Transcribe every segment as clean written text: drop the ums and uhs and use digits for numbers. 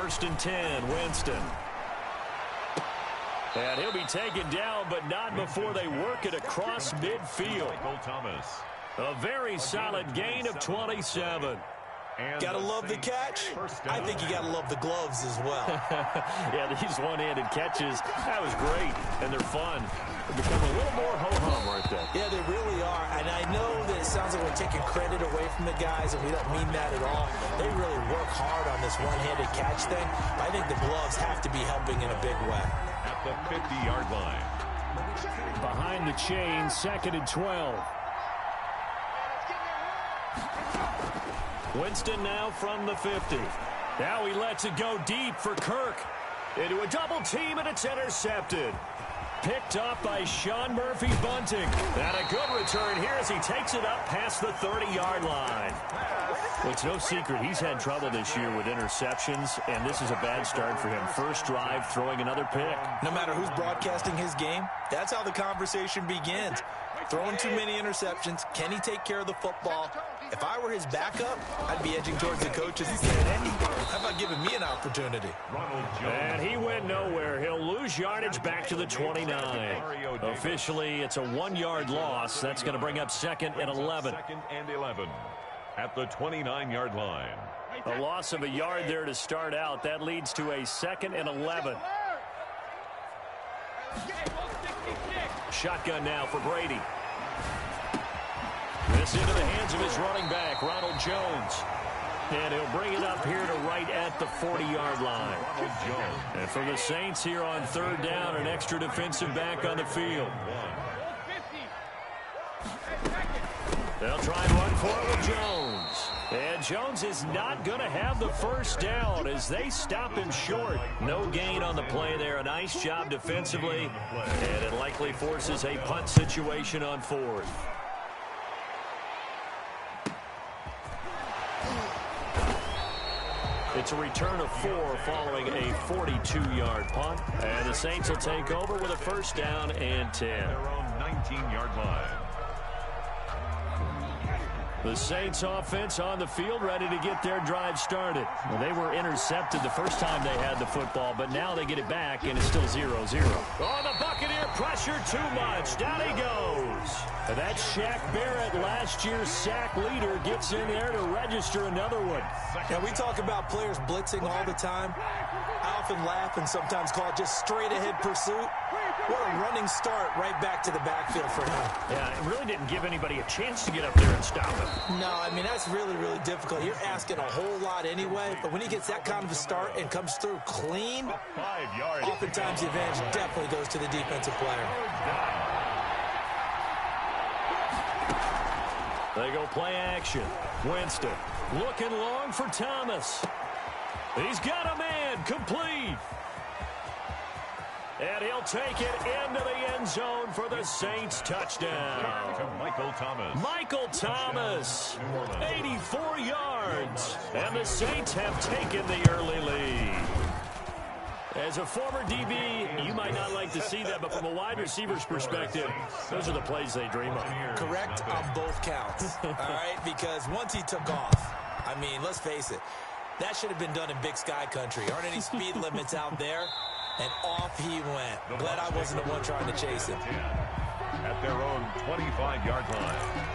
1st and 10, Winston. And he'll be taken down, but not before they work it across midfield. A very solid gain of 27. Gotta love the catch. I think you gotta love the gloves as well. Yeah, these one-handed catches, that was great, and they're fun. They become a little more ho-hum, aren't they? Yeah, they really are, and I know that it sounds like we're taking credit away from the guys, and we don't mean that at all. They really work hard on this one-handed catch thing. I think the gloves have to be helping in a big way. At the 50-yard line. Behind the chain, 2nd and 12. Winston now from the 50. Now he lets it go deep for Kirk. Into a double team, and it's intercepted. Picked up by Sean Murphy-Bunting. And a good return here as he takes it up past the 30-yard line. Well, it's no secret he's had trouble this year with interceptions, and this is a bad start for him. First drive, throwing another pick. No matter who's broadcasting his game, that's how the conversation begins. Throwing too many interceptions. Can he take care of the football? If I were his backup, I'd be edging towards the coaches and saying, hey, how about giving me an opportunity? And he went nowhere. He'll lose yardage back to the 29. Officially, it's a 1-yard loss. That's going to bring up 2nd and 11. 2nd and 11 at the 29-yard line. A loss of a yard there to start out. That leads to a 2nd and 11. Shotgun now for Brady. This into the hands of his running back, Ronald Jones. And he'll bring it up here to right at the 40-yard line. And for the Saints here on 3rd down, an extra defensive back on the field. They'll try and run for it with Jones. And Jones is not going to have the first down as they stop him short. No gain on the play there. A nice job defensively. And it likely forces a punt situation on 4th. It's a return of 4 following a 42-yard punt. And the Saints will take over with a 1st down and 10. Their own 19-yard line. The Saints offense on the field, ready to get their drive started. Well, they were intercepted the first time they had the football, but now they get it back, and it's still 0-0. Oh, the Buccaneer pressure too much. Down he goes. And that's Shaq Barrett, last year's sack leader, gets in there to register another one. Now, we talk about players blitzing all the time. I often laugh and sometimes call it just straight-ahead pursuit. What a running start right back to the backfield for him. Yeah, it really didn't give anybody a chance to get up there and stop him. No, I mean, that's really, really difficult. You're asking a whole lot anyway, but when he gets that kind of a start and comes through clean, 5 yards. oftentimes the advantage definitely goes to the defensive player. They go play action. Winston looking long for Thomas. He's got a man, complete. And he'll take it into the end zone for the Saints touchdown. To Michael Thomas. Michael Thomas, 84 yards. And the Saints have taken the early lead. As a former DB, you might not like to see that, but from a wide receiver's perspective, those are the plays they dream of. Correct on both counts, all right? Because once he took off, I mean, let's face it, that should have been done in Big Sky country. Aren't any speed limits out there? And off he went. Glad I wasn't the one trying to chase him. At their own 25-yard line.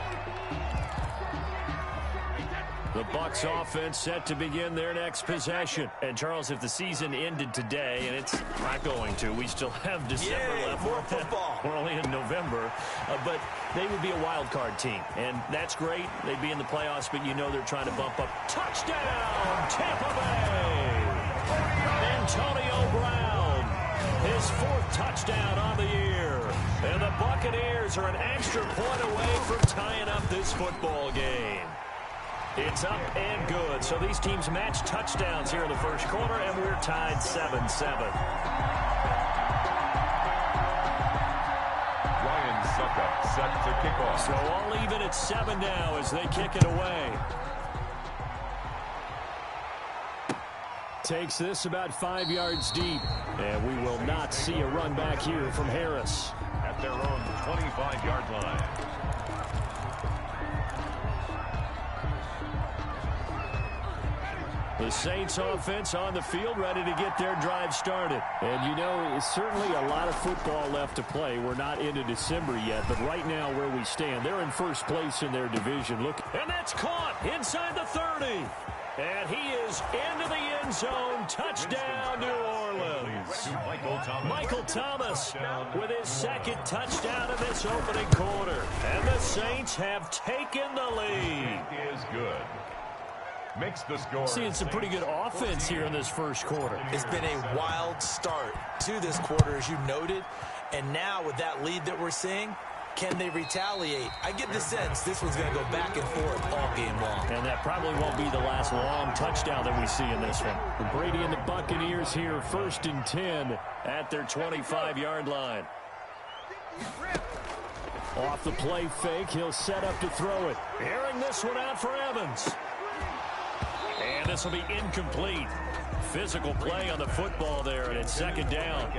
The Bucs offense set to begin their next possession. And, Charles, if the season ended today, and it's not going to, we still have December left. More football. We're only in November. But they would be a wild card team. And that's great. They'd be in the playoffs, but you know they're trying to bump up. Touchdown, Tampa Bay! Antonio Brown, his 4th touchdown on the year. And the Buccaneers are an extra point away from tying up this football game. It's up and good. So these teams match touchdowns here in the first quarter, and we're tied 7-7. Ryan Suckup set to kick off. So all even at 7 now as they kick it away. Takes this about 5 yards deep. And we will not see a run back here from Harris. At their own 25-yard line. The Saints offense on the field, ready to get their drive started. And you know, it's certainly a lot of football left to play. We're not into December yet, but right now where we stand, they're in first place in their division. Look, and that's caught inside the 30. And he is into the end zone. Touchdown, New Orleans. Michael Thomas with his second touchdown of this opening quarter. And the Saints have taken the lead. Is good. Makes the score. Seeing some pretty good offense here in this first quarter. It's been a wild start to this quarter, as you noted. And now with that lead that we're seeing, can they retaliate? I get the sense this one's going to go back and forth all game long. And that probably won't be the last long touchdown that we see in this one. And Brady and the Buccaneers here, 1st and 10 at their 25-yard line. Off the play fake, he'll set up to throw it. Airing this one out for Evans. And this will be incomplete. Physical play on the football there, and it's second down.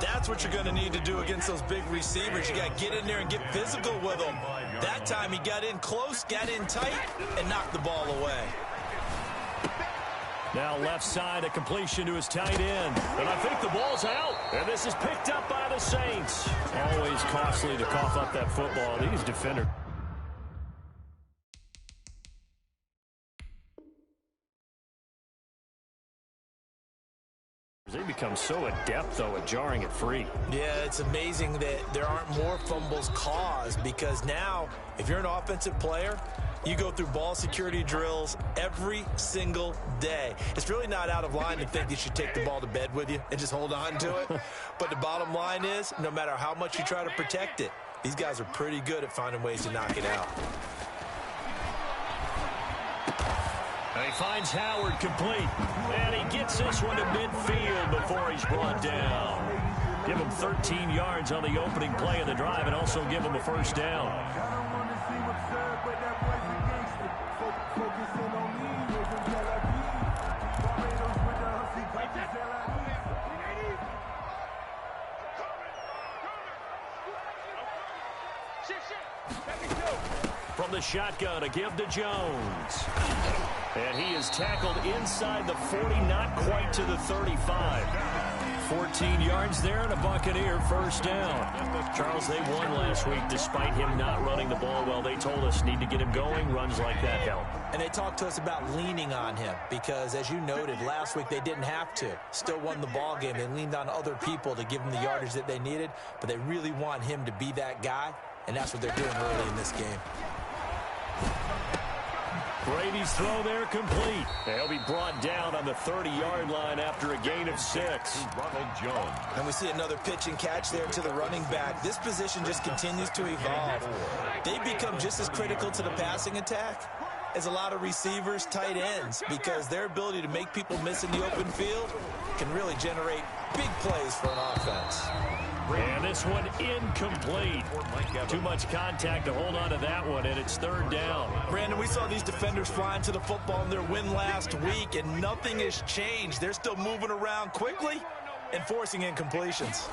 That's what you're going to need to do against those big receivers. You got to get in there and get physical with them. That time he got in close, got in tight, and knocked the ball away. Now left side, a completion to his tight end. And I think the ball's out. And this is picked up by the Saints. Always costly to cough up that football. These defenders. They become so adept, though, at jarring it free. Yeah, it's amazing that there aren't more fumbles caused, because now, if you're an offensive player, you go through ball security drills every single day. It's really not out of line to think you should take the ball to bed with you and just hold on to it. But the bottom line is, no matter how much you try to protect it, these guys are pretty good at finding ways to knock it out. And he finds Howard complete. And he gets this one to midfield before he's brought down. Give him 13 yards on the opening play of the drive and also give him a first down. From the shotgun, a give to Jones. And he is tackled inside the 40, not quite to the 35. 14 yards there and a Buccaneer first down. Charles, they won last week despite him not running the ball well. They told us need to get him going. Runs like that help. And they talked to us about leaning on him because, as you noted, last week they didn't have to. Still won the ball game. They leaned on other people to give them the yardage that they needed, but they really want him to be that guy, and that's what they're doing early in this game. Brady's throw there complete. They'll be brought down on the 30-yard line after a gain of 6. Ronald Jones. And we see another pitch and catch there to the running back. This position just continues to evolve. They become just as critical to the passing attack as a lot of receivers, tight ends, because their ability to make people miss in the open field can really generate big plays for an offense. And this one incomplete. Too much contact to hold on to that one, and it's third down. Brandon, we saw these defenders flying to the football in their win last week, and nothing has changed. They're still moving around quickly and forcing incompletions.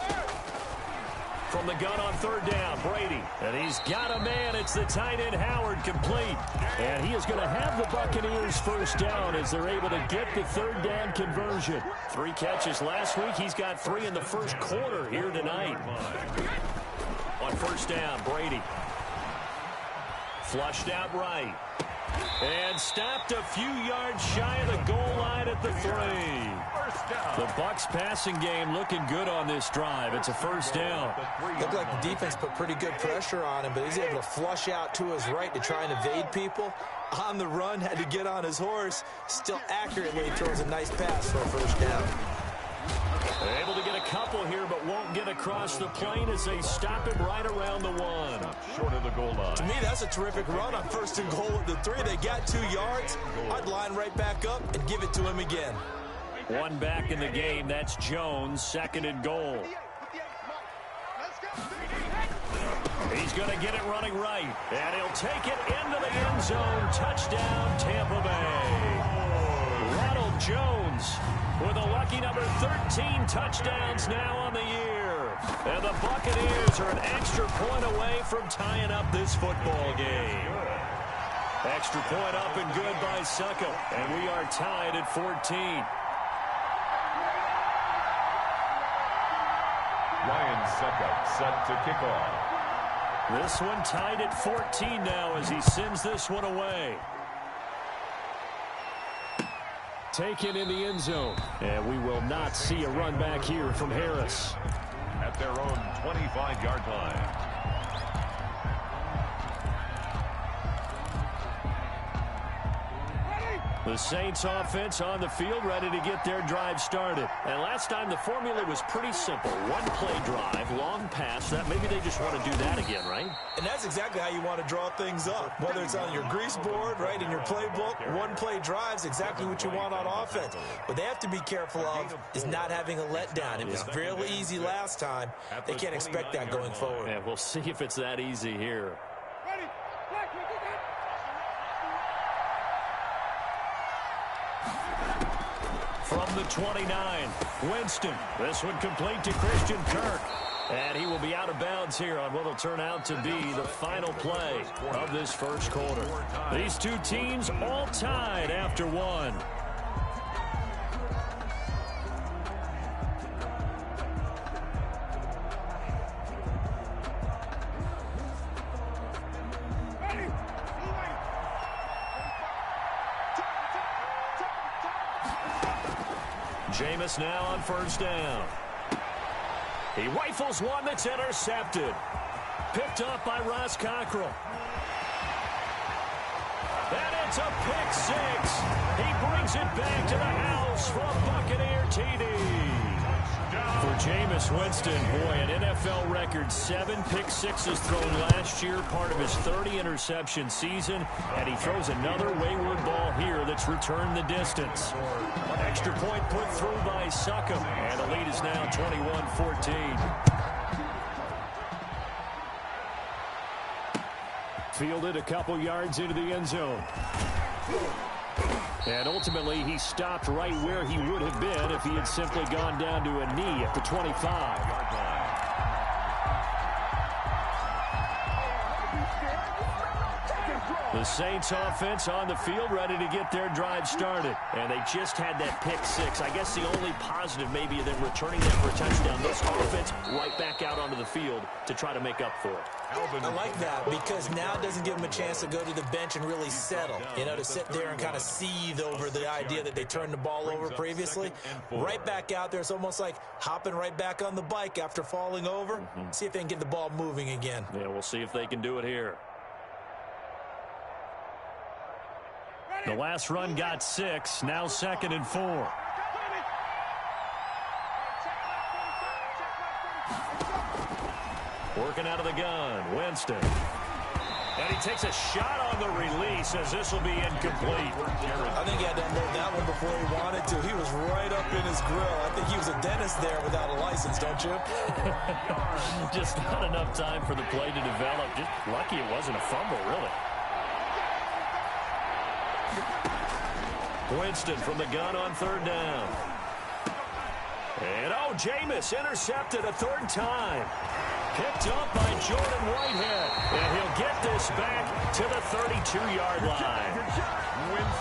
From the gun on third down, Brady. And he's got a man. It's the tight end, Howard, complete. And he is going to have the Buccaneers first down as they're able to get the third down conversion. 3 catches last week. He's got 3 in the first quarter here tonight. On first down, Brady. Flushed out right. And stopped a few yards shy of the goal line at the 3. The Bucs passing game looking good on this drive. It's a first down. Looked like the defense put pretty good pressure on him, but he's able to flush out to his right to try and evade people. On the run, had to get on his horse. Still accurately throws a nice pass for a first down. They're able to get a couple here, but won't get across the plane as they stop him right around the 1. Short of the goal line. To me, that's a terrific run on first and goal at the 3. They got 2 yards. I'd line right back up and give it to him again. 1 back in the game. That's Jones, second and goal. He's going to get it running right, and he'll take it into the end zone. Touchdown, Tampa Bay. Ronald Jones with a lucky number 13 touchdowns now on the year. And the Buccaneers are an extra point away from tying up this football game. Extra point up and good by Suckup. And we are tied at 14. Ryan Suckup set to kick off. This one tied at 14 now as he sends this one away. Taken in the end zone. And we will not see a run back here from Harris. At their own 25-yard line. The Saints offense on the field ready to get their drive started. And last time the formula was pretty simple. One play drive, long pass. That maybe they just want to do that again, right? And that's exactly how you want to draw things up. Whether it's on your grease board, right, in your playbook, one play drive's exactly what you want on offense. What they have to be careful of is not having a letdown. It was real easy last time. They can't expect that going forward. Yeah, we'll see if it's that easy here. From the 29, Winston. This one complete to Christian Kirk. And he will be out of bounds here on what will turn out to be the final play of this first quarter. These two teams all tied after one. Jameis now on first down. He rifles one that's intercepted. Picked up by Ross Cockrell. And it's a pick six. He brings it back to the house for a Buccaneer TD. For Jameis Winston, boy, an NFL record 7 pick sixes thrown last year, part of his 30 interception season, and he throws another wayward ball here that's returned the distance. Extra point put through by Suckup, and the lead is now 21-14. Fielded a couple yards into the end zone. And ultimately, he stopped right where he would have been if he had simply gone down to a knee at the 25. The Saints offense on the field ready to get their drive started. And they just had that pick six. I guess the only positive maybe of them returning that for a touchdown. This offense right back out onto the field to try to make up for it. I like that because now it doesn't give them a chance to go to the bench and really settle. You know, to sit there and kind of seethe over the idea that they turned the ball over previously. Right back out there. It's almost like hopping right back on the bike after falling over. See if they can get the ball moving again. Yeah, we'll see if they can do it here. The last run got 6. Now 2nd and 4. Working out of the gun, Winston. And he takes a shot on the release as this will be incomplete. I think he had to unload that one before he wanted to. He was right up in his grill. I think he was a dentist there without a license, don't you? Just not enough time for the play to develop. Just lucky it wasn't a fumble, really. Winston from the gun on 3rd down. And, Jameis intercepted a 3rd time. Picked up by Jordan Whitehead. And he'll get this back to the 32-yard line.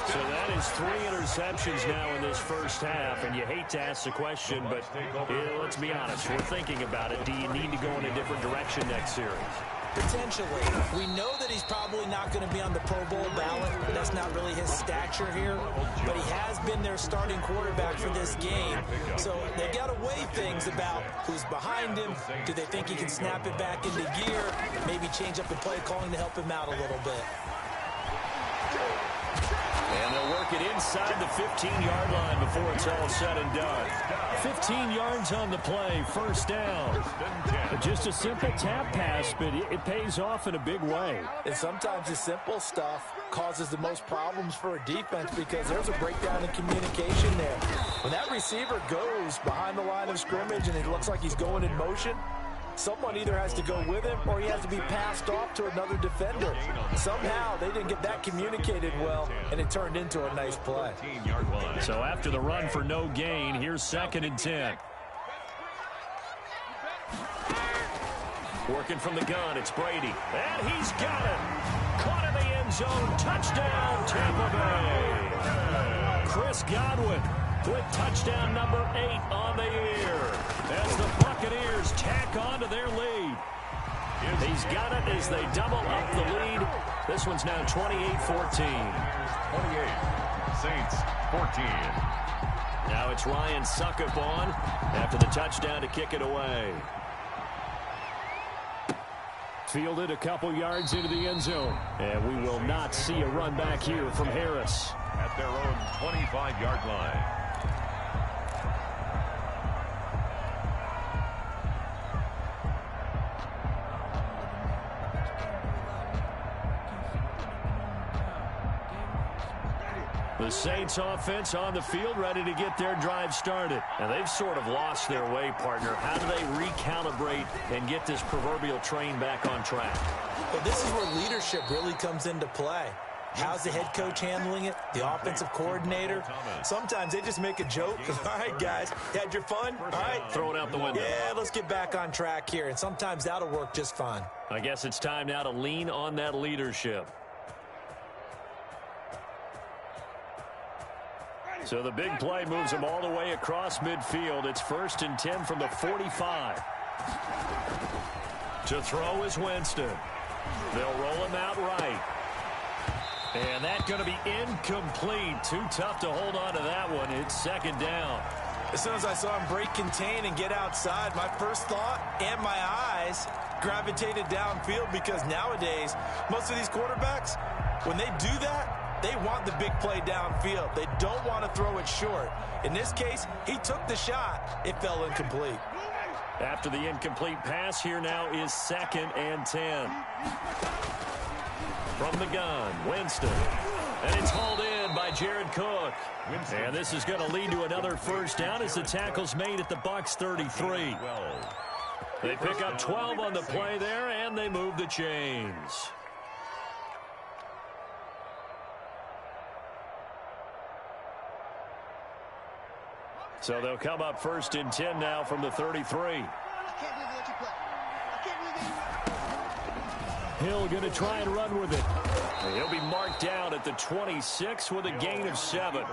So that is 3 interceptions now in this first half. And you hate to ask the question, but let's be honest. We're thinking about it. Do you need to go in a different direction next series? Potentially. We know that he's probably not going to be on the Pro Bowl ballot. That's not really his stature here. But he has been their starting quarterback for this game. So they've got to weigh things about who's behind him. Do they think he can snap it back into gear? Maybe change up the play calling to help him out a little bit. And they'll work it inside the 15-yard line before it's all said and done. 15 yards on the play, 1st down. Just a simple tap pass, but it pays off in a big way. And sometimes the simple stuff causes the most problems for a defense because there's a breakdown in communication there. When that receiver goes behind the line of scrimmage and it looks like he's going in motion, someone either has to go with him or he has to be passed off to another defender. Somehow they didn't get that communicated well, and it turned into a nice play. So after the run for no gain, here's 2nd and 10. Working from the gun, it's Brady. And he's got it. Caught in the end end zone. Touchdown, Tampa Bay. Chris Godwin with touchdown number 8 on the year as the Buccaneers tack on to their lead. He's got it as they double up the lead. This one's now 28-14. 28. Saints 14. Now it's Ryan Suckup on after the touchdown to kick it away. Fielded a couple yards into the end zone. And we will not see a run back here from Harris. At their own 25-yard line. The Saints offense on the field ready to get their drive started. And they've sort of lost their way, partner. How do they recalibrate and get this proverbial train back on track? Well, this is where leadership really comes into play. How's the head coach handling it? The offensive coordinator? Sometimes they just make a joke. All right, guys, you had your fun? All right. Throw it out the window. Yeah, let's get back on track here. And sometimes that'll work just fine. I guess it's time now to lean on that leadership. So the big play moves them all the way across midfield. It's 1st and 10 from the 45. To throw is Winston. They'll roll him out right. And that's going to be incomplete. Too tough to hold on to that one. It's 2nd down. As soon as I saw him break contain and get outside, my first thought and my eyes gravitated downfield, because nowadays, most of these quarterbacks, when they do that, they want the big play downfield. They don't want to throw it short. In this case, he took the shot. It fell incomplete. After the incomplete pass, here now is 2nd and 10. From the gun, Winston. And it's hauled in by Jared Cook. And this is going to lead to another 1st down as the tackle's made at the Bucs 33. They pick up 12 on the play there, and they move the chains. So they'll come up 1st and 10 now from the 33. Hill going to try and run with it. He'll be marked down at the 26 with a gain of 7.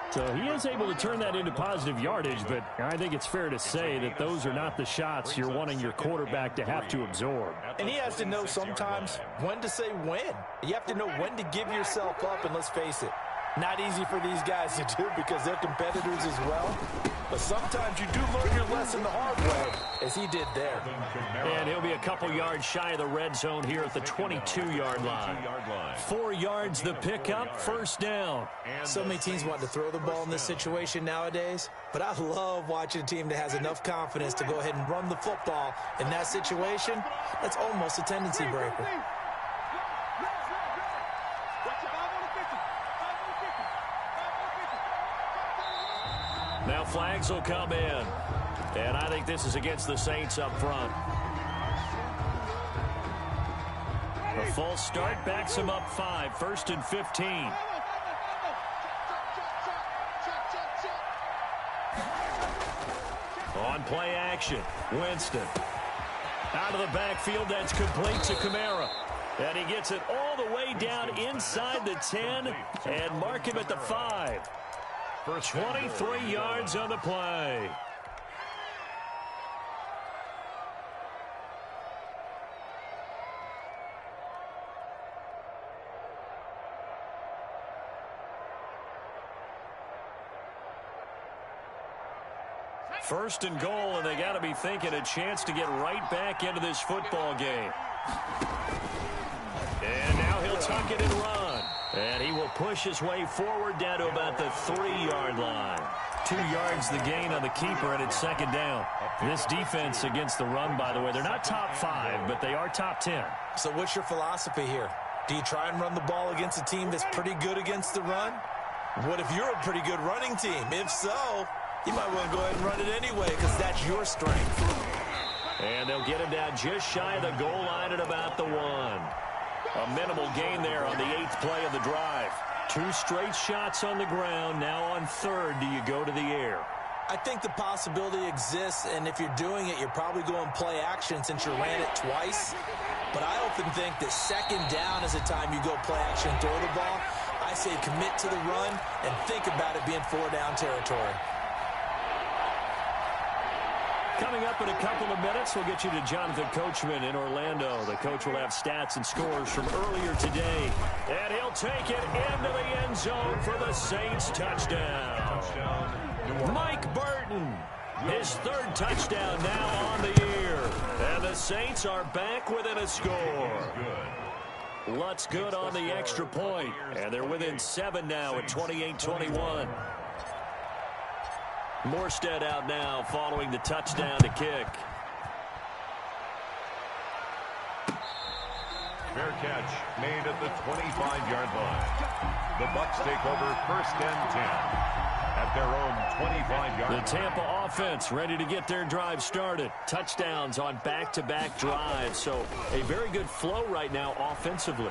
So he is able to turn that into positive yardage, but I think it's fair to say that those are not the shots you're wanting your quarterback to have to absorb. And he has to know sometimes when to say when. You have to know when to give yourself up, and let's face it, not easy for these guys to do because they're competitors as well. But sometimes you do learn your lesson the hard way, as he did there. And he'll be a couple yards shy of the red zone here at the 22-yard line. 4 yards the pickup, 1st down. So many teams want to throw the ball in this situation nowadays, but I love watching a team that has enough confidence to go ahead and run the football in that situation. That's almost a tendency breaker. Now flags will come in. And I think this is against the Saints up front. A false start backs him up 5. 1st and 15. On play action, Winston. Out of the backfield, that's complete to Kamara. And he gets it all the way down inside the 10 and mark him at the 5. For 23 yards on the play. First and goal, and they got to be thinking a chance to get right back into this football game. And now he'll tuck it and run. And he will push his way forward down to about the 3-yard line. 2 yards the gain on the keeper, and it's 2nd down. This defense against the run, by the way, they're not top 5, but they are top 10. So what's your philosophy here? Do you try and run the ball against a team that's pretty good against the run? What if you're a pretty good running team? If so, you might want to go ahead and run it anyway because that's your strength. And they'll get him down just shy of the goal line at about the 1. A minimal gain there on the 8th play of the drive. 2 straight shots on the ground. Now on 3rd, do you go to the air? I think the possibility exists, and if you're doing it, you're probably going play action since you ran it twice. But I often think that second down is the time you go play action and throw the ball. I say commit to the run and think about it being 4-down territory. Coming up in a couple of minutes, we'll get you to Jonathan Coachman in Orlando. The coach will have stats and scores from earlier today. And he'll take it into the end zone for the Saints touchdown. Mike Burton, his third touchdown now on the year. And the Saints are back within a score. Lutz good on the extra point. And they're within 7 now at 28-21. Morstead out now following the touchdown to kick. Fair catch made at the 25-yard line. The Bucs take over 1st and 10 at their own 25-yard line. The Tampa offense ready to get their drive started. Touchdowns on back-to-back drives. So a very good flow right now offensively.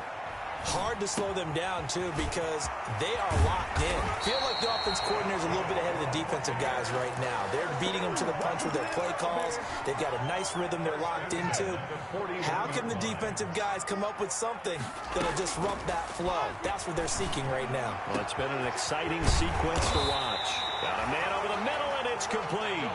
Hard to slow them down, too, because they are locked in. Feel like the offense coordinator is a little bit ahead of the defensive guys right now. They're beating them to the punch with their play calls. They've got a nice rhythm they're locked into. How can the defensive guys come up with something that will disrupt that flow? That's what they're seeking right now. Well, it's been an exciting sequence to watch. Got a man over the middle, and it's complete.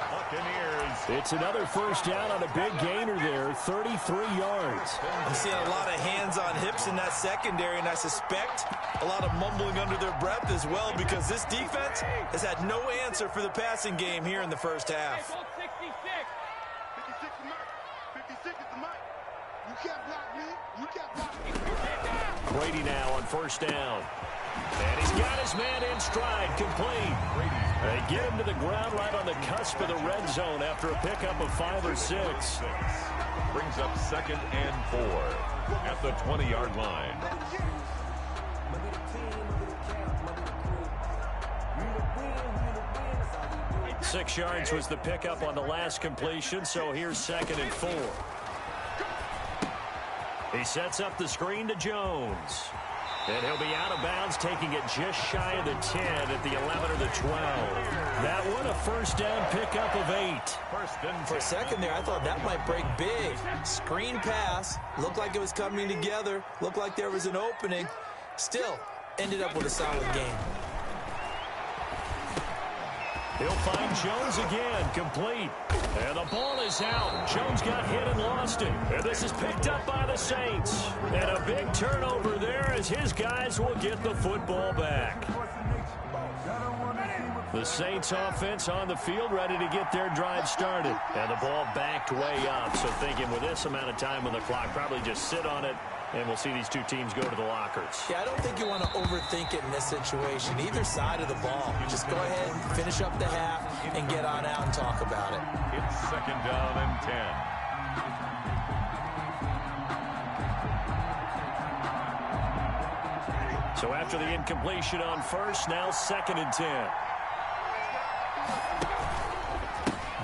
It's another first down on a big gainer there, 33 yards. I'm seeing a lot of hands on hips in that secondary, and I suspect a lot of mumbling under their breath as well, because this defense has had no answer for the passing game here in the first half. 56 is Mike. 56 is the Mike. You can't block me. You can't block me. Brady now on first down. And he's got his man in stride, complete. They get him to the ground right on the cusp of the red zone after a pickup of 5 or 6. Brings up 2nd and 4 at the 20-yard line. Six yards was the pickup on the last completion, so here's 2nd and 4. He sets up the screen to Jones. And he'll be out of bounds, taking it just shy of the 10 at the 11 or the 12. That one a first down pickup of 8. For a second there, I thought that might break big. Screen pass. Looked like it was coming together. Looked like there was an opening. Still, ended up with a solid game. He'll find Jones again, complete. And the ball is out. Jones got hit and lost it. And this is picked up by the Saints. And a big turnover there as his guys will get the football back. The Saints offense on the field ready to get their drive started. And the ball backed way up. So thinking with this amount of time on the clock, probably just sit on it. And we'll see these two teams go to the lockers. Yeah, I don't think you want to overthink it in this situation. Either side of the ball. Just go ahead and finish up the half and get on out and talk about it. It's 2nd down and 10. So after the incompletion on first, now 2nd and 10.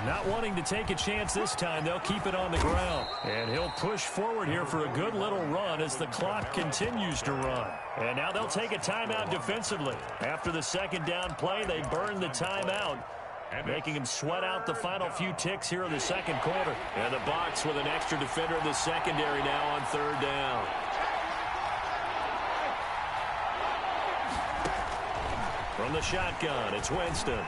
Not wanting to take a chance this time, they'll keep it on the ground. And he'll push forward here for a good little run as the clock continues to run. And now they'll take a timeout defensively. After the 2nd down play, they burn the timeout, making him sweat out the final few ticks here in the 2nd quarter. And the Bucs with an extra defender in the secondary now on 3rd down. From the shotgun, it's Winston.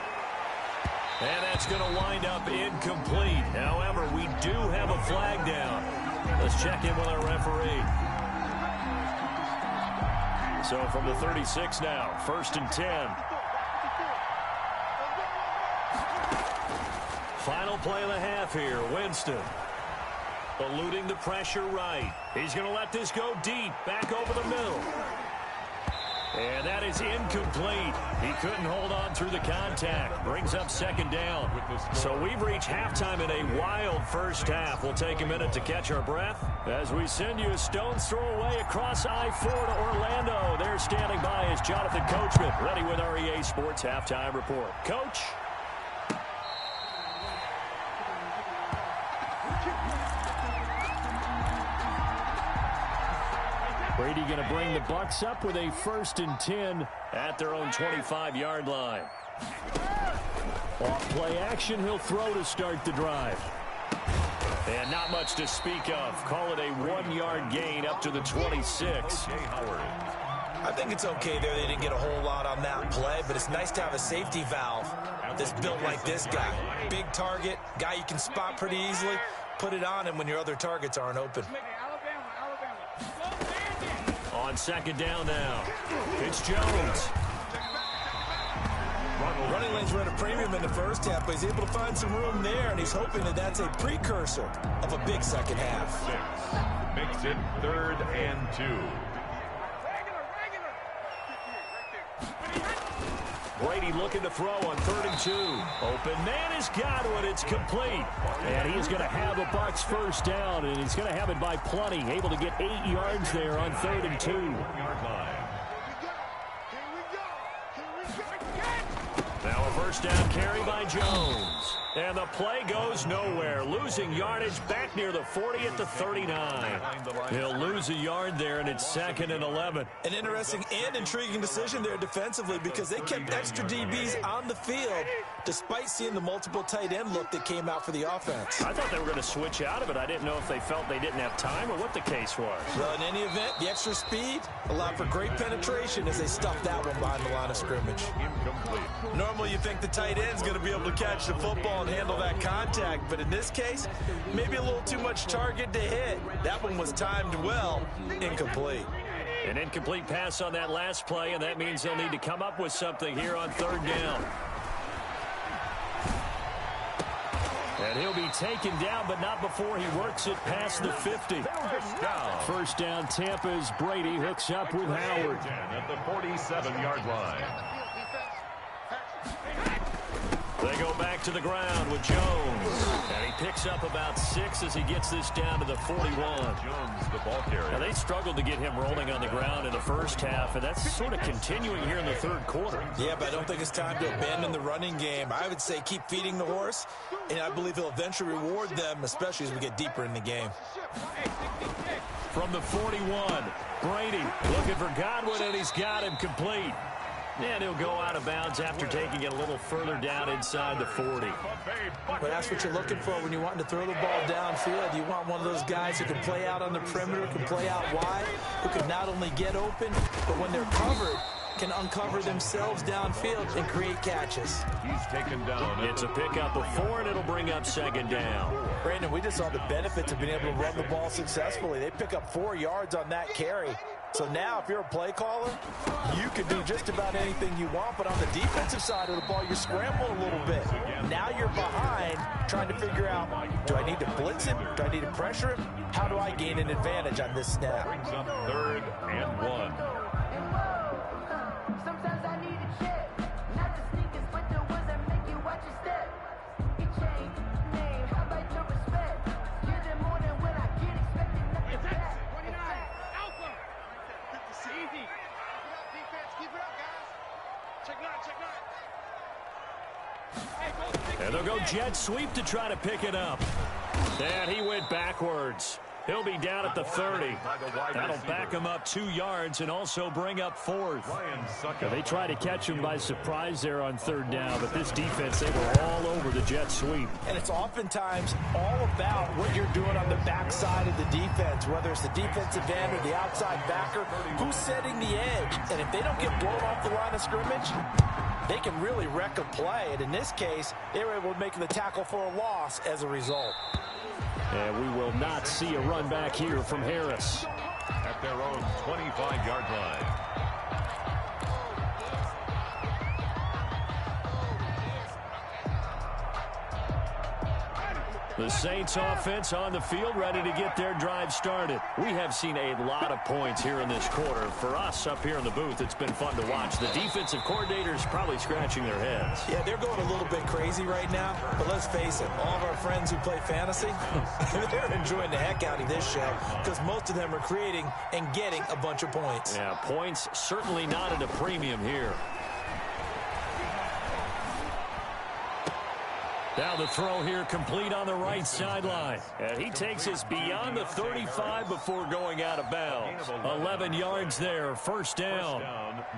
And that's going to wind up incomplete. However, we do have a flag down. Let's check in with our referee. So from the 36 now, 1st and 10. Final play of the half here, Winston. Eluding the pressure right. He's going to let this go deep, back over the middle. And that is incomplete. He couldn't hold on through the contact. Brings up 2nd down. So we've reached halftime in a wild first half. We'll take a minute to catch our breath as we send you a stone's throw away across I-4 to Orlando. There standing by is Jonathan Coachman, ready with our EA Sports Halftime Report. Coach? Brady going to bring the Bucs up with a 1st and 10 at their own 25-yard line. Off play action, he'll throw to start the drive. And not much to speak of. Call it a 1-yard gain up to the 26. I think it's okay there. They didn't get a whole lot on that play, but it's nice to have a safety valve that's built like this guy. Big target, guy you can spot pretty easily. Put it on him when your other targets aren't open. On second down now, it's Jones. Running lanes were at a premium in the first half, but he's able to find some room there, and he's hoping that that's a precursor of a big second half. Makes it 3rd and 2. Brady looking to throw on 3rd and 2. Open man has got it. It's complete. And he's going to have a Bucs first down, and he's going to have it by plenty. Able to get 8 yards there on 3rd and 2. Now a first down carry by Jones. And the play goes nowhere. Losing yardage back near the 40 at the 39. He'll lose a yard there, and it's 2nd and 11. An interesting and intriguing decision there defensively because they kept extra DBs on the field despite seeing the multiple tight end look that came out for the offense. I thought they were going to switch out of it. I didn't know if they felt they didn't have time or what the case was. Well, in any event, the extra speed allowed for great penetration as they stuffed that one behind the line of scrimmage. Normally you think the tight end's going to be able to catch the football and handle that contact, but in this case, maybe a little too much target to hit. That one was timed well, incomplete. An incomplete pass on that last play, and that means they'll need to come up with something here on 3rd down. And he'll be taken down, but not before he works it past the 50. First down, Tampa's Brady hooks up with Howard. At the 47-yard line. They go back to the ground with Jones. And he picks up about 6 as he gets this down to the 41. Jones, the ball carrier. Now, they struggled to get him rolling on the ground in the first half, and that's sort of continuing here in the 3rd quarter. Yeah, but I don't think it's time to abandon the running game. I would say keep feeding the horse, and I believe he'll eventually reward them, especially as we get deeper in the game. From the 41, Brady looking for Godwin, and he's got him complete. And he'll go out of bounds after taking it a little further down inside the 40. But that's what you're looking for when you want to throw the ball downfield. You want one of those guys who can play out on the perimeter, can play out wide, who can not only get open, but when they're covered, can uncover themselves downfield and create catches. He's taken down. It's a pickup of 4, and it'll bring up 2nd down. Brandon, we just saw the benefits of being able to run the ball successfully. They pick up 4 yards on that carry. So now, if you're a play caller, you can do just about anything you want. But on the defensive side of the ball, you're scrambling a little bit. Now you're behind, trying to figure out, do I need to blitz him? Do I need to pressure him? How do I gain an advantage on this snap? Brings up 3rd and 1. Sometimes I need a check, not the sneakers, but the ones that make you watch your step. It changed name, how about your respect? Give them more than when I get expected, nothing back. 29, Alpha. Easy. Keep it up, defense. Keep it up, guys. Check 9, check 9. And they'll go jet sweep to try to pick it up. And he went backwards. He'll be down at the 30. That'll back him up 2 yards and also bring up 4th. They try to catch him by surprise there on 3rd down, but this defense, they were all over the jet sweep. And it's oftentimes all about what you're doing on the backside of the defense, whether it's the defensive end or the outside backer, who's setting the edge. And if they don't get blown off the line of scrimmage, they can really wreck a play. And in this case, they were able to make the tackle for a loss as a result. And we will not see a run back here from Harris. At their own 25-yard line. The Saints offense on the field, ready to get their drive started. We have seen a lot of points here in this quarter. For us up here in the booth, it's been fun to watch. The defensive coordinators probably scratching their heads. Yeah, they're going a little bit crazy right now, but let's face it, all of our friends who play fantasy, they're enjoying the heck out of this show because most of them are creating and getting a bunch of points. Yeah, points certainly not at a premium here. Now the throw here complete on the right sideline. And he takes us beyond the 35 before going out of bounds. 11 yards there, first down.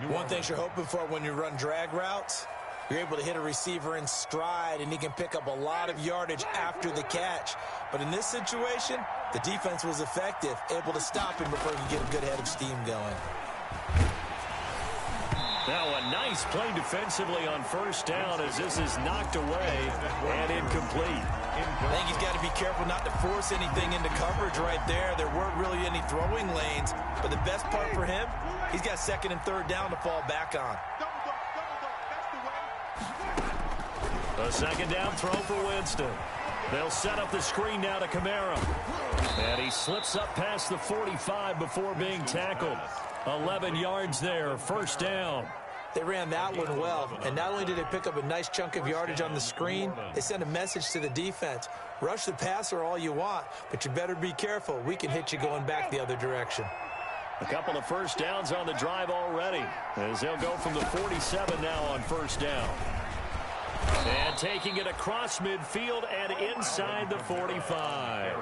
One thing you're hoping for when you run drag routes, You're able to hit a receiver in stride, and he can pick up a lot of yardage after the catch. But in this situation, the defense was effective, able to stop him before he could get a good head of steam going. Now a nice play defensively on first down as this is knocked away and incomplete. I think he's got to be careful not to force anything into coverage right there. There weren't really any throwing lanes, but the best part for him, he's got second and third down to fall back on. A second down throw for Winston. They'll set up the screen now to Kamara. And he slips up past the 45 before being tackled. 11 yards there, first down. They ran that one well, and not only did they pick up a nice chunk of yardage on the screen, they sent a message to the defense. Rush the passer all you want, but you better be careful. We can hit you going back the other direction. A couple of first downs on the drive already, as they'll go from the 47 now on first down. And taking it across midfield and inside the 45.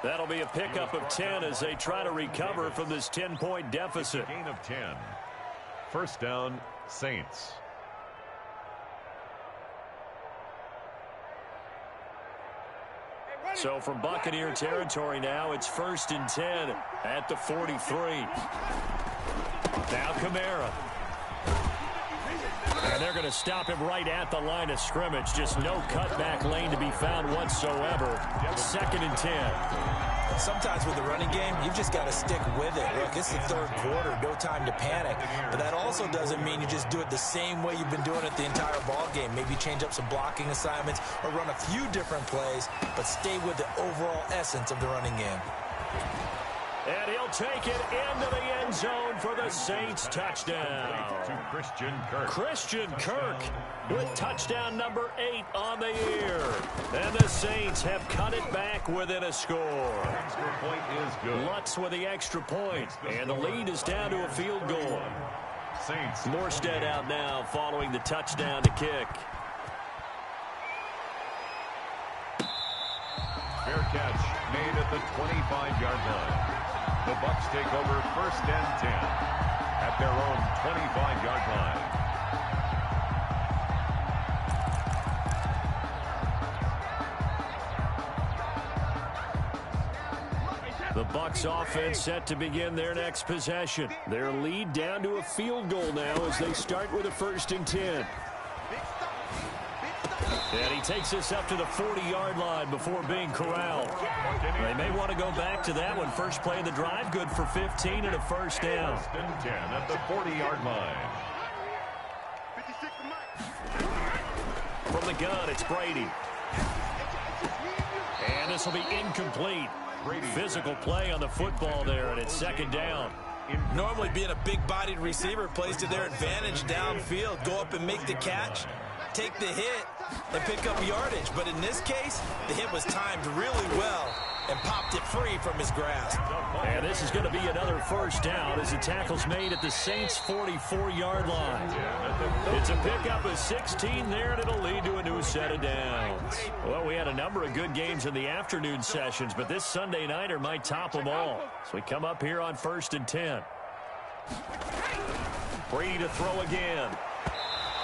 That'll be a pickup of 10 as they try to recover from this 10-point deficit. Gain of 10. First down, Saints. So from Buccaneer territory now, it's first and 10 at the 43. Now Kamara. And they're going to stop him right at the line of scrimmage. Just no cutback lane to be found whatsoever. Second and 10. Sometimes with the running game, you've just got to stick with it. Look, it's the third quarter, no time to panic. But that also doesn't mean you just do it the same way you've been doing it the entire ball game. Maybe change up some blocking assignments or run a few different plays, but stay with the overall essence of the running game. And he'll take it into the end zone for the Saints touchdown. To Christian Kirk. Christian Kirk with touchdown number 8 on the year. And the Saints have cut it back within a score. Extra point is good. Lutz with the extra point. And the lead is down to a field goal. Saints. Morstead out now following the touchdown to kick. Fair catch made at the 25-yard line. The Bucs take over first and 10 at their own 25-yard line. The Bucs offense set to begin their next possession. Their lead down to a field goal now as they start with a first and 10. And he takes this up to the 40-yard line before being corralled. They may want to go back to that one. First play of the drive, good for 15 and a first down. First and 10 at the 40-yard line. From the gun, it's Brady. And this will be incomplete. Physical play on the football there, and it's second down. Normally being a big-bodied receiver plays to their advantage downfield. Go up and make the catch, take the hit, and pick up yardage. But in this case, the hit was timed really well and popped it free from his grasp. And this is going to be another first down as the tackle's made at the Saints' 44-yard line. It's a pickup of 16 there, and it'll lead to a new set of downs. Well, we had a number of good games in the afternoon sessions, but this Sunday nighter might top them all. So we come up here on first and 10. Brady to throw again.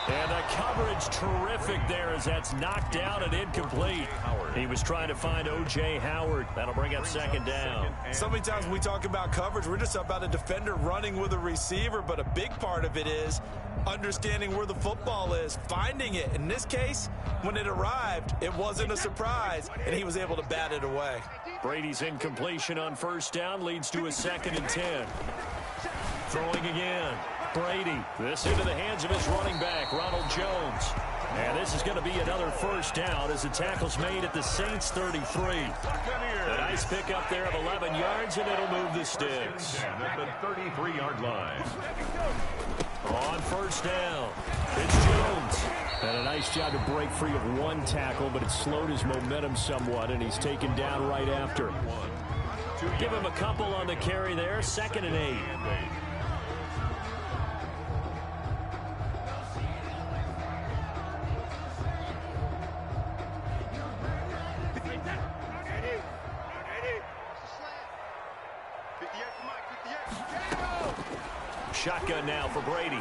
And the coverage terrific there as that's knocked down and incomplete. He was trying to find O.J. Howard. That'll bring up second down. So many times when we talk about coverage, we're just about a defender running with a receiver, but a big part of it is understanding where the football is, finding it. In this case, when it arrived, it wasn't a surprise, and he was able to bat it away. Brady's incompletion on first down leads to a second and 10. Throwing again. Brady, this into the hands of his running back, Ronald Jones. And this is going to be another first down as the tackle's made at the Saints' 33. A nice pickup there of 11 yards, and it'll move the sticks. At the 33-yard line. On first down, it's Jones. And a nice job to break free of one tackle, but it slowed his momentum somewhat, and he's taken down right after. Give him a couple on the carry there, second and 8. Shotgun now for Brady.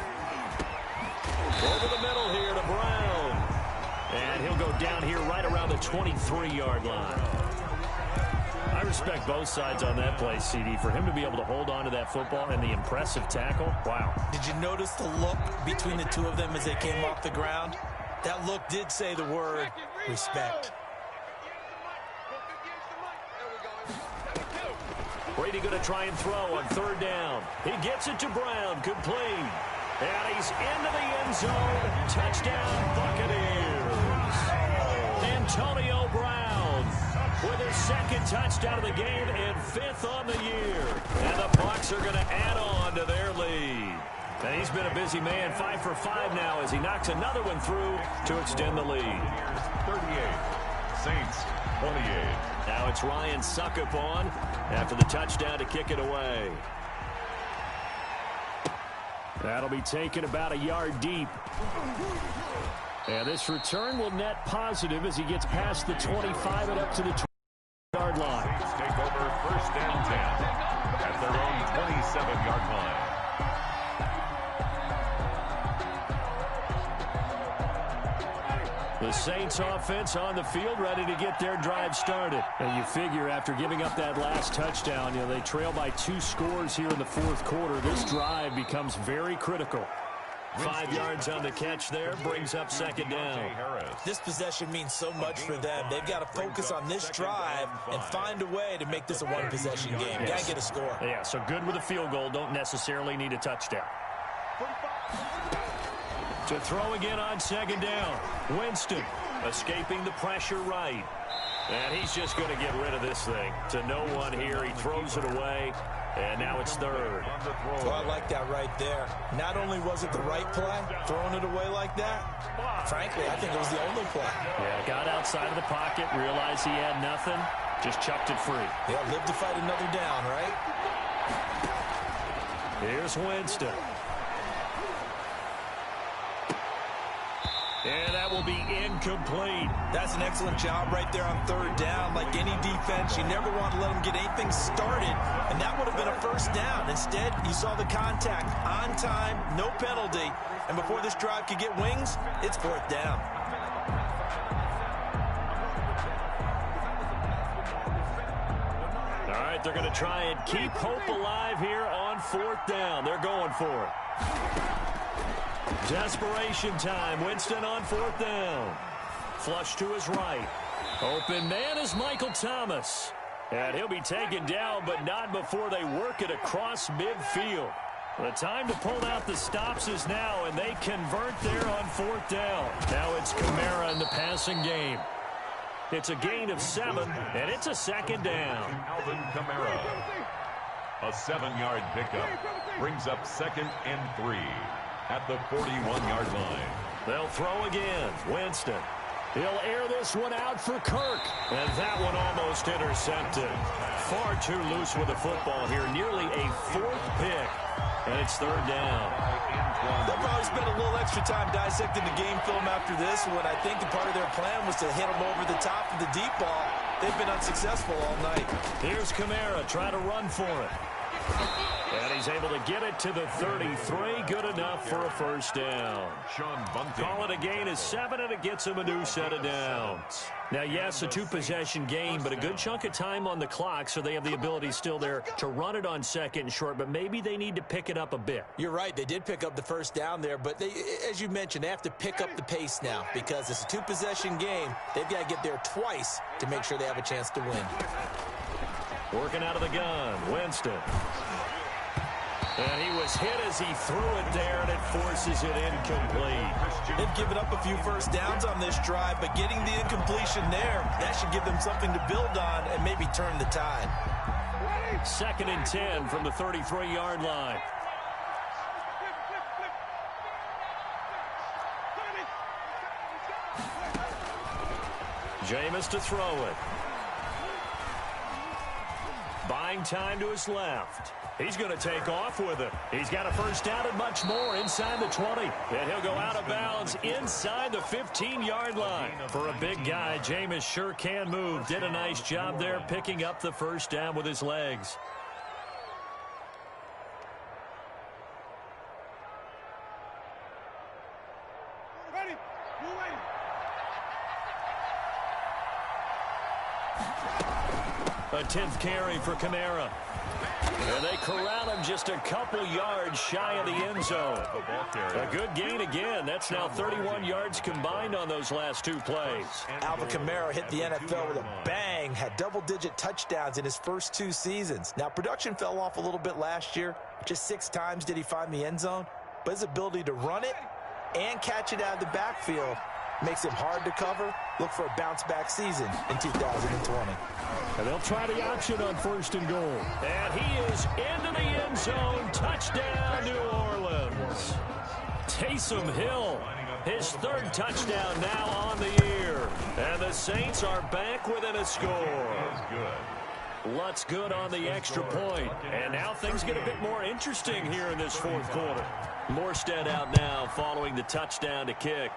Over the middle here to Brown. And he'll go down here right around the 23-yard line. I respect both sides on that play, CD. For him to be able to hold on to that football and the impressive tackle, wow. Did you notice the look between the two of them as they came off the ground? That look did say the word respect. Brady going to try and throw on third down. He gets it to Brown, complete. And he's into the end zone. Touchdown, Buccaneers. Antonio Brown with his second touchdown of the game and fifth on the year. And the Bucs are going to add on to their lead. And he's been a busy man, 5 for 5 now as he knocks another one through to extend the lead. 38, Saints 28. Now it's Ryan Suckup on after the touchdown to kick it away. That'll be taken about a yard deep. And this return will net positive as he gets past the 25 and up to the 20-yard line. Saints take over first and 10 at their own 27-yard line. The Saints offense on the field ready to get their drive started. And you figure after giving up that last touchdown, they trail by 2 scores here in the fourth quarter. This drive becomes very critical. 5 yards on the catch there, brings up second down. This possession means so much for them. They've got to focus on this drive and find a way to make this a one-possession game. Got to get a score. Yeah, so good with a field goal, don't necessarily need a touchdown. To throw again on second down. Winston escaping the pressure right. And he's just going to get rid of this thing. To no one here. He throws it away. And now it's third. Well, I like that right there. Not only was it the right play, throwing it away like that, frankly, I think it was the only play. Yeah, got outside of the pocket, realized he had nothing, just chucked it free. Yeah, live to fight another down, right? Here's Winston. And that will be incomplete. That's an excellent job right there on third down. Like any defense, you never want to let them get anything started, and that would have been a first down. Instead, you saw the contact on time, no penalty, and before this drive could get wings, it's fourth down. All right, they're going to try and keep hope alive here on fourth down. They're going for it. Desperation time. Winston on fourth down. Flush to his right. Open man is Michael Thomas. And he'll be taken down, but not before they work it across midfield. The time to pull out the stops is now, and they convert there on fourth down. Now it's Kamara in the passing game. It's a gain of 7, and it's a second down. Alvin Kamara. A 7-yard pickup brings up second and 3. At the 41-yard line. They'll throw again. Winston. He'll air this one out for Kirk. And that one almost intercepted. Far too loose with the football here. Nearly a 4th pick. And it's third down. They'll probably spend a little extra time dissecting the game film after this one. I think the part of their plan was to hit them over the top of the deep ball. They've been unsuccessful all night. Here's Kamara trying to run for it. And he's able to get it to the 33. Good enough for a first down. Call it a gain of 7, and it gets him a new set of downs. Now, yes, a 2-possession game, but a good chunk of time on the clock, so they have the ability still there to run it on second and short, but maybe they need to pick it up a bit. You're right. They did pick up the first down there, but they, as you mentioned, they have to pick up the pace now because it's a 2-possession game. They've got to get there twice to make sure they have a chance to win. Working out of the gun, Winston. And he was hit as he threw it there, and it forces it incomplete. They've given up a few first downs on this drive, but getting the incompletion there, that should give them something to build on and maybe turn the tide. Second and 10 from the 33-yard line. Jameis to throw it. Buying time to his left. He's going to take off with it. He's got a first down and much more inside the 20. And he'll go out of bounds inside the 15-yard line. For a big guy, Jameis sure can move. Did a nice job there picking up the first down with his legs. A 10th carry for Kamara. And they corral him just a couple yards shy of the end zone. A good gain again. That's now 31 yards combined on those last two plays. Alvin Kamara hit the NFL with a bang, had double-digit touchdowns in his first 2 seasons. Now, production fell off a little bit last year. Just 6 times did he find the end zone. But his ability to run it and catch it out of the backfield makes him hard to cover. Look for a bounce-back season in 2020. And they'll try the option on 1st and goal. And he is into the end zone. Touchdown, New Orleans. Taysom Hill, his 3rd touchdown now on the year. And the Saints are back within a score. Lutz good on the extra point. And now things get a bit more interesting here in this 4th quarter. Morstead out now following the touchdown to kick.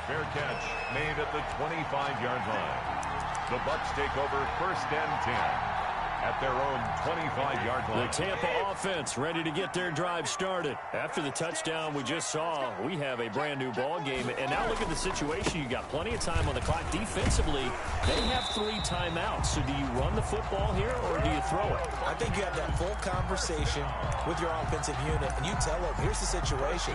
Fair catch made at the 25-yard line. The Bucs take over 1st and 10 at their own 25-yard line. The Tampa offense ready to get their drive started. After the touchdown we just saw, we have a brand new ball game. And now look at the situation. You got plenty of time on the clock. Defensively, they have 3 timeouts. So do you run the football here or do you throw it? I think you have that full conversation with your offensive unit, and you tell them, here's the situation.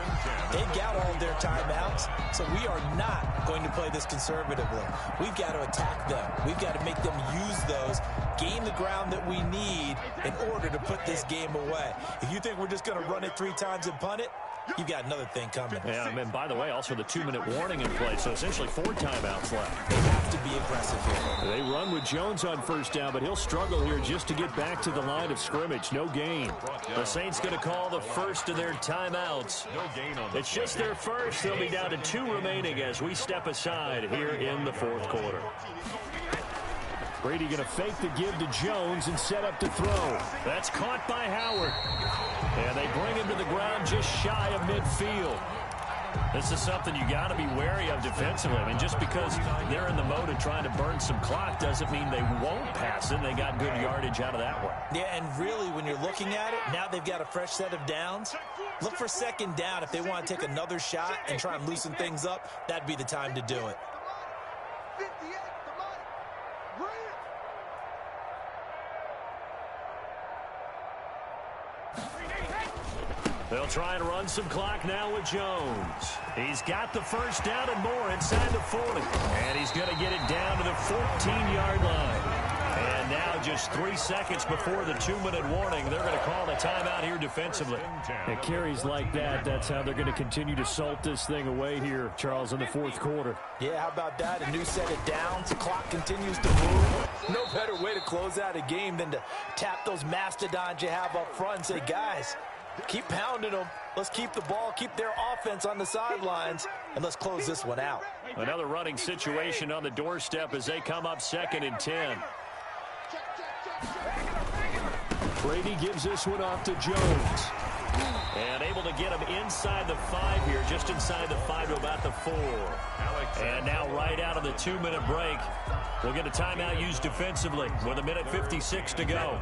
They've got all of their timeouts, so we are not going to play this conservatively. We've got to attack them. We've got to make them use those, gain the ground that we need in order to put this game away. If you think we're just going to run it 3 times and punt it, you've got another thing coming. Yeah, and by the way, also the 2-minute warning in play, so essentially 4 timeouts left. They have to be aggressive here. They run with Jones on 1st down, but he'll struggle here just to get back to the line of scrimmage. No gain. The Saints going to call the first of their timeouts. It's just their first. They'll be down to 2 remaining as we step aside here in the 4th quarter. Brady going to fake the give to Jones and set up to throw. That's caught by Howard. And they bring him to the ground just shy of midfield. This is something you got to be wary of defensively. I mean, just because they're in the mode of trying to burn some clock doesn't mean they won't pass it. They got good yardage out of that one. Yeah, and really, when you're looking at it, now they've got a fresh set of downs. Look for 2nd down. If they want to take another shot and try and loosen things up, that'd be the time to do it. They'll try and run some clock now with Jones. He's got the 1st down and more inside the 40. And he's going to get it down to the 14-yard line. And now just 3 seconds before the 2-minute warning, they're going to call the timeout here defensively. And carries like that, that's how they're going to continue to salt this thing away here, Charles, in the 4th quarter. Yeah, how about that? A new set of downs. The clock continues to move. No better way to close out a game than to tap those mastodons you have up front and say, guys, keep pounding them. Let's keep the ball, keep their offense on the sidelines, and let's close this one out. Another running situation on the doorstep as they come up 2nd and 10. Brady gives this one off to Jones. And able to get him inside the 5 here, just inside the 5 to about the 4. And now right out of the 2-minute break, we'll get a timeout used defensively with 1:56 to go.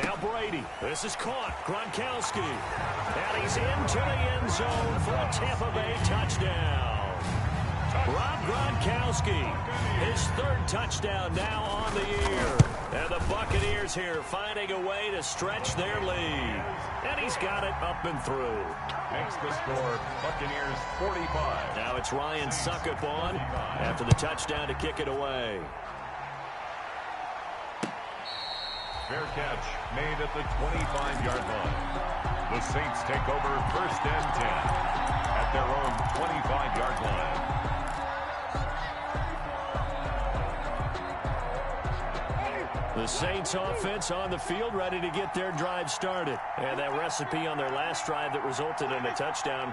Now Brady. This is caught. Gronkowski. And he's into the end zone for a Tampa Bay touchdown. Rob Gronkowski, his 3rd touchdown now on the year. And the Buccaneers here finding a way to stretch their lead. And he's got it up and through. Makes the score Buccaneers 45. Now it's Ryan Suckup on after the touchdown to kick it away. Fair catch made at the 25-yard line. The Saints take over 1st and 10 at their own 25-yard line. The Saints offense on the field ready to get their drive started. And that recipe on their last drive that resulted in a touchdown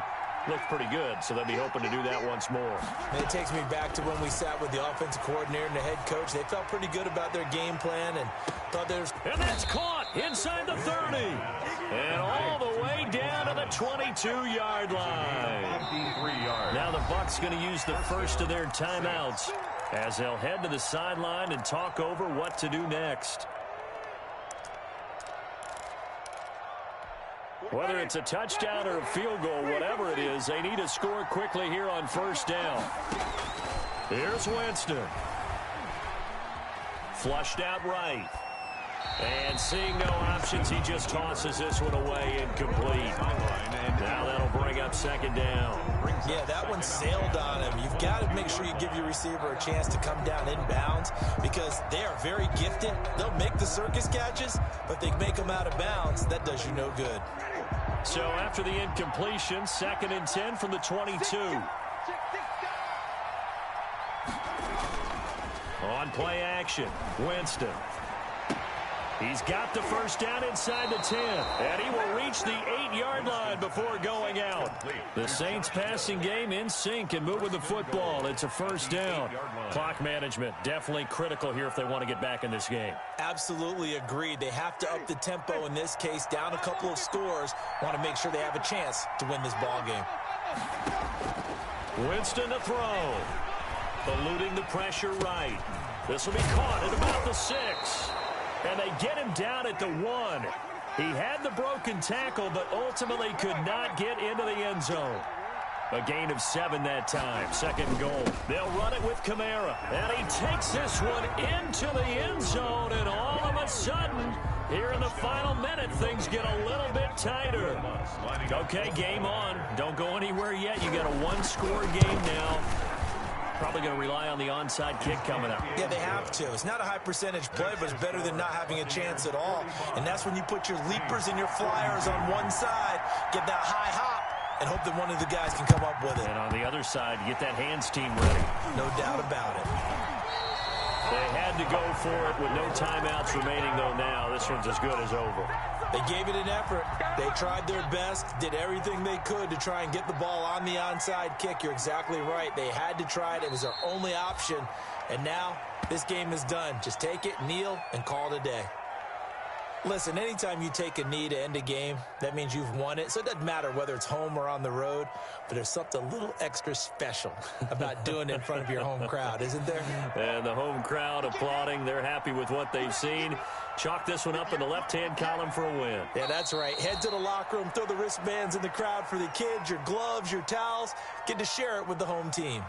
looked pretty good, so they'll be hoping to do that once more. And it takes me back to when we sat with the offensive coordinator and the head coach. They felt pretty good about their game plan and thought there's... And that's caught inside the 30. And all the way down to the 22-yard line. 53 yards. Now the Bucs going to use the first of their timeouts as they'll head to the sideline and talk over what to do next. Whether it's a touchdown or a field goal, whatever it is, they need to score quickly here on first down. Here's Winston. Flushed out right. And seeing no options, he just tosses this one away, incomplete. Now that'll bring up second down. Yeah, that one sailed on him. You've got to make sure you give your receiver a chance to come down inbounds because they are very gifted. They'll make the circus catches, but they make them out of bounds. That does you no good. So after the incompletion, 2nd and 10 from the 22. On play action, Winston. He's got the first down inside the 10, and he will reach the 8-yard line before going out. The Saints passing game in sync and moving the football. It's a first down. Clock management definitely critical here if they want to get back in this game. Absolutely agreed. They have to up the tempo in this case, down a couple of scores. Want to make sure they have a chance to win this ball game. Winston to throw. Eluding the pressure right. This will be caught at about the 6. And they get him down at the 1. He had the broken tackle, but ultimately could not get into the end zone. A gain of 7 that time. 2nd and goal. They'll run it with Kamara. And he takes this one into the end zone. And all of a sudden, here in the final minute, things get a little bit tighter. Okay, game on. Don't go anywhere yet. You got a 1-score game now. Probably going to rely on the onside kick coming up. Yeah, they have to. It's not a high percentage play, but it's better than not having a chance at all. And that's when you put your leapers and your flyers on one side, get that high hop, and hope that one of the guys can come up with it. And on the other side, get that hands team ready. No doubt about it. They had to go for it with no timeouts remaining, though, now. This one's as good as over. They gave it an effort. They tried their best, did everything they could to try and get the ball on the onside kick. You're exactly right. They had to try it. It was their only option. And now this game is done. Just take it, kneel, and call it a day. Listen, anytime you take a knee to end a game, that means you've won it. So it doesn't matter whether it's home or on the road, but there's something a little extra special about doing it in front of your home crowd, isn't there? And the home crowd applauding. They're happy with what they've seen. Chalk this one up in the left-hand column for a win. Yeah, that's right. Head to the locker room, throw the wristbands in the crowd for the kids, your gloves, your towels. Get to share it with the home team.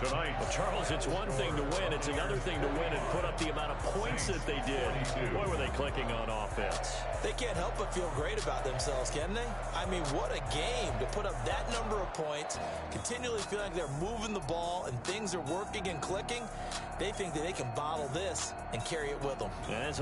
Tonight, Well, Charles, it's one thing to win. It's another thing to win and put up the amount of points that they did. Boy, were they clicking on offense. They can't help but feel great about themselves, can they? I mean, what a game to put up that number of points, continually feel like they're moving the ball and things are working and clicking. They think that they can bottle this and carry it with them. As